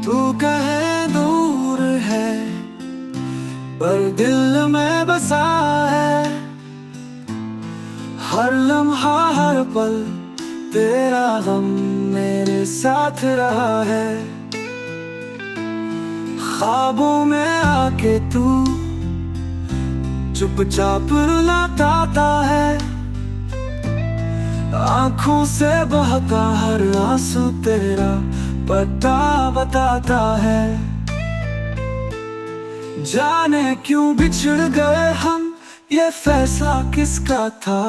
तू कहे दूर है पर दिल में बसा है। हर लम्हा हर पल तेरा गम मेरे साथ रहा है। ख्वाबों में आके तू चुपचाप रुलाता है। आँखों से बहता हर आंसू तेरा पता बताता है। जाने क्यों बिछड़ गए हम, ये फैसला किसका था।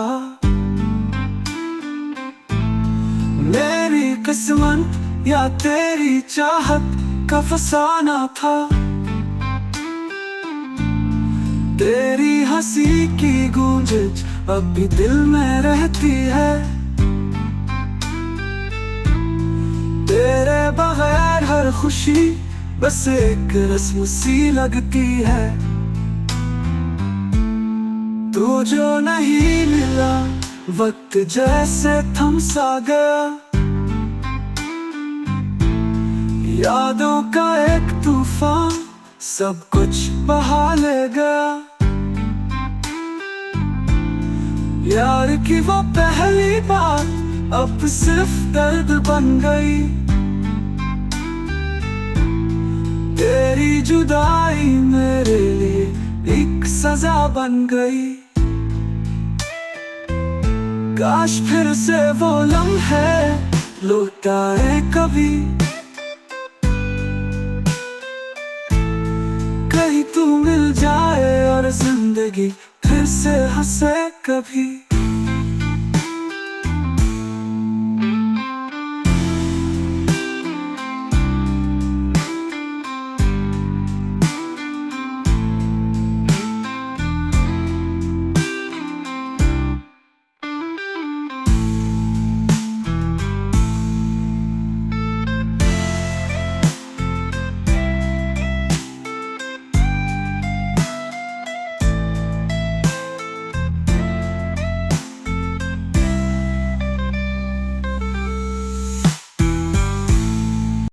मेरी किस्मत या तेरी चाहत का फसाना था। तेरी हंसी की गूंज अब भी दिल में रहती है। तेरे बगैर हर खुशी बस एक रस्म सी लगती है। तू जो नहीं मिला वक्त जैसे थम सा गया। यादों का एक तूफान सब कुछ बहा ले गया। यार की वो पहली बात अब सिर्फ दर्द बन गई। तेरी जुदाई मेरे लिए एक सजा बन गई। काश फिर से वो लम्हे लौट आए कभी। कहीं तू मिल जाए और जिंदगी फिर से हंसे कभी।